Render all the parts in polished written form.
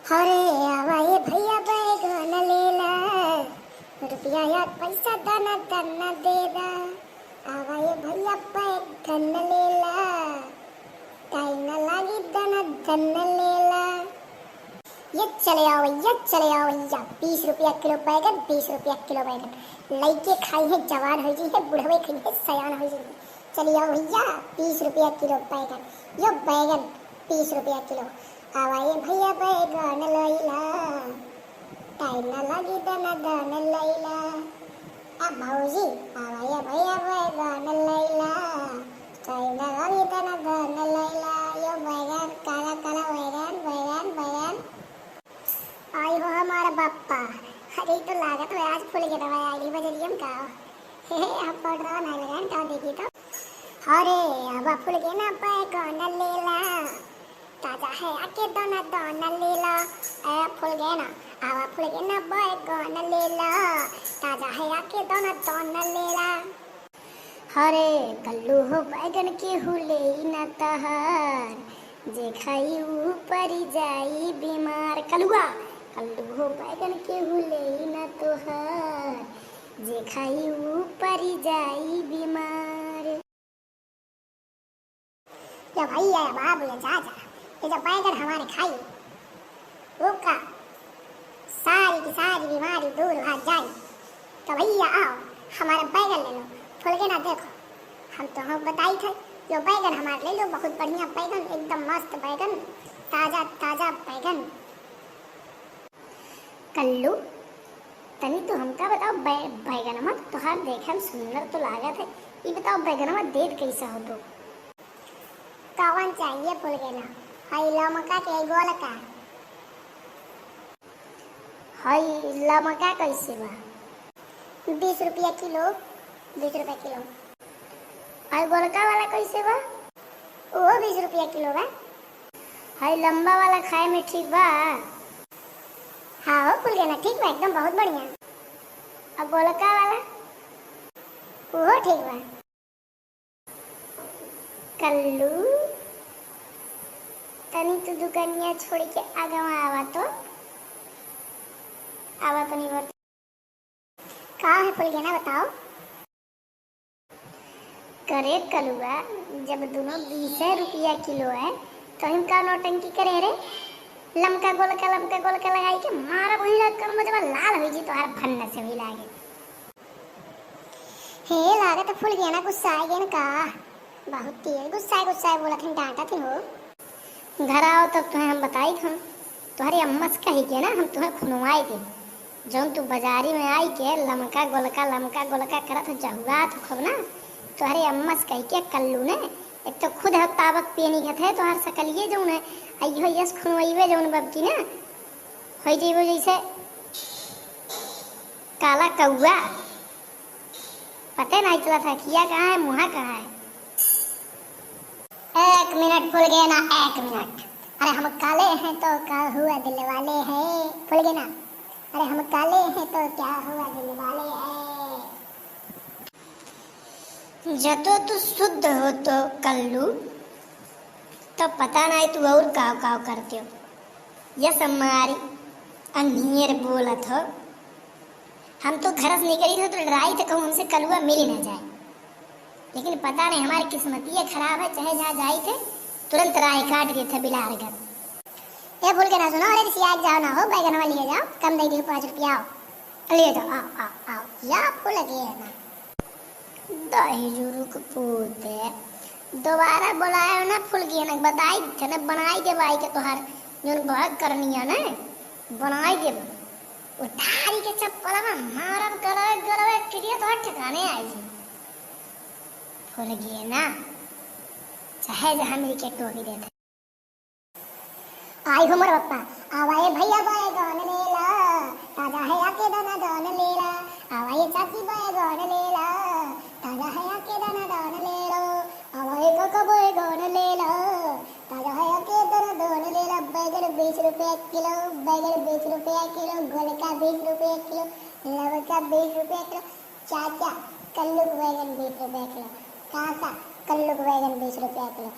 अरे आवा ये भैया बैगन लेला, रुपया या पैसा दाना दाना देदा। आवा ये भैया बैगन लेला, टाइम न लागी दाना दाना लेला। ये चले आओ भैया, चले आओ भैया, 20 रुपया किलो बैगन, 20 रुपया किलो बैगन। लइके खाई है, जवान हो जी है, बुढ़वे खाई है, सयान हो जी। चलिए आओ भैया, 20 रुपया किलो बैगन। यो बैगन 20 रुपया किलो। आवा ये भैया बैगन लैला, टाइम न लगी दाना दाना लैला। अब भौजी आवा ये भैया बैगन लैला, टाइम न लगी दाना दाना लैला। यो बैगन काला काला बैगन बैगन बैगन। आई हो हमारा बाप्पा। अरे तो लागत है आज फूल के दवाई आईडी बजरियम का। हे अब पढ़ रहा ना लगन का देखी तो। अरे अब फूल के ना बैगन लेला, ताजा है आके दाना दाना लेला। ए फूल के ना अब फूल के ना बैगन लेला, ताजा है आके दाना दाना लेला। अरे कल्लू हो बैगन के हुले न तहार, जे खाई ऊपर जाई बीमार। कलुआ कल्लू हो बैगन के हुले न तोहार, जे खाई ऊपर जाई बीमार। या भैया बाबू या चाचा, ये जब बैगन हमारे खाई वो का सारी की सारी बीमारी दूर भाग जाए। तो भैया आओ हमारा बैगन ले लो। फूल के ना देखो, हम तो हम बताई थे जो बैगन हमारे ले लो, बहुत बढ़िया बैगन, एकदम मस्त बैगन, ताजा ताजा बैगन। कल्लू तनी तो हमका बताओ बैगनमा तोहार देखे में सुंदर तो लागत है, ये बताओ बैगनमा देख कैसा हो तो? कौन चाहिए फूल के ना? हाई लमका के गोलका? हाई लमका कैसे बा? 20 रुपया किलो, 20 रुपया किलो। हाई गोलका वाला कैसे बा? वो 20 रुपया किलो बा। हाई लंबा वाला खाए में ठीक बा? हाँ हो फूल के ना ठीक बा, एकदम बहुत बढ़िया। अब गोलका वाला वो ठीक बा। कल्लू तनी तो दुकानिया छोड़ के आगे आवा तो नहीं बोल। कहाँ है फूल के ना बताओ? करे कलुआ, जब दोनों 20 रुपया किलो है तो हम का नौटंकी करे रे? लमका गोलका लगाई के मारा वही लग कर मुझे लाल हो जी तो हर फन्न से भी लागे। हे लागत फूल गया ना, गुस्सा आ गया ना का? बहुत तेज गुस्सा बोला थे, डांटा थे हो। घर आओ तब तुम्हें हम बताई थे, तुम्हारी अम्मा से कही के ना हम तुम्हें खुनवाई थे। जब तू बाजारी में आई के लमका गोलका करत जहुआ तो खब ना, तुम्हारी अम्मा से कही के कल्लू ने एक तो खुद है ताबक पेनी के थे तोहर सकलिए जौन है आइयो यस खुनवाईवे जौन बबकी ना होई जइबो जैसे काला कौआ। पता नहीं चला था किया कहाँ है मुहा कहाँ है। 1 मिनट फूल गए ना, 1 मिनट। अरे हम काले हैं तो क्या हुआ दिल वाले हैं। फूल गए ना, अरे हम काले हैं तो क्या हुआ दिल वाले हैं। जतो तू शुद्ध हो तो कल्लू, तो पता नहीं तू और काव काव करते हो। यस हमारी अनियर बोलत हो, हम तो घर से निकली थे तो डराई थे कहूँ हमसे कलुआ मिल न जाए, लेकिन पता नहीं हमारी किस्मत ये खराब है, चाहे जहाँ जाए थे तुरंत राह काट दिए थे बिलार घर। ये भूल के ना सुनो, अरे सियाज जाओ ना हो, बैगन वाली ले जाओ, कम दे दी 5 रुपया, आओ ले जाओ, आओ या फूल गए ना। दही जुरुक पूते दोबारा बुलाया ना फूल गया ना, बताई थे ना बनाई के भाई के तोहार जो बहुत करनी है ना बनाई के उठारी के चप्पल में मारब गरवे क्रिया तो ठिकाने आई जी। फूल गया ना चाहे जहाँ मेरी के टोपी देते। आई हो मोर पप्पा, आवाए भैया बैगन लेला, ताजा है आके दाना दान लेला। आवाए चाची बैगन लेला, ताजा है आके दाना दान लेला। आवाए काका बैगन लेला, ताजा है आके दाना दान लेला। बैगन 20 रुपया किलो, बैगन 20 रुपया किलो, गोलका 20 रुपया किलो, लवका 20 रुपया किलो। चाचा कल्लू बैगन 20 रुपया किलो, काका कल्लू बैगन 20 रुपया किलो,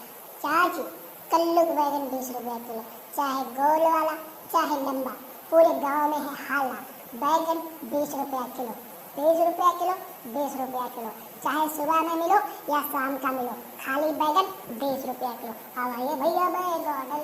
चाची कल्लू बैगन 20 रुपया किलो, चाहे गोल वाला चाहे लंबा, पूरे गांव में है हाला। बैगन 20 रुपया किलो, 20 रुपया किलो, 20 रुपया किलो। चाहे सुबह में मिलो या शाम का मिलो, खाली बैगन 20 रुपया किलो। अब आइए भैया बैगन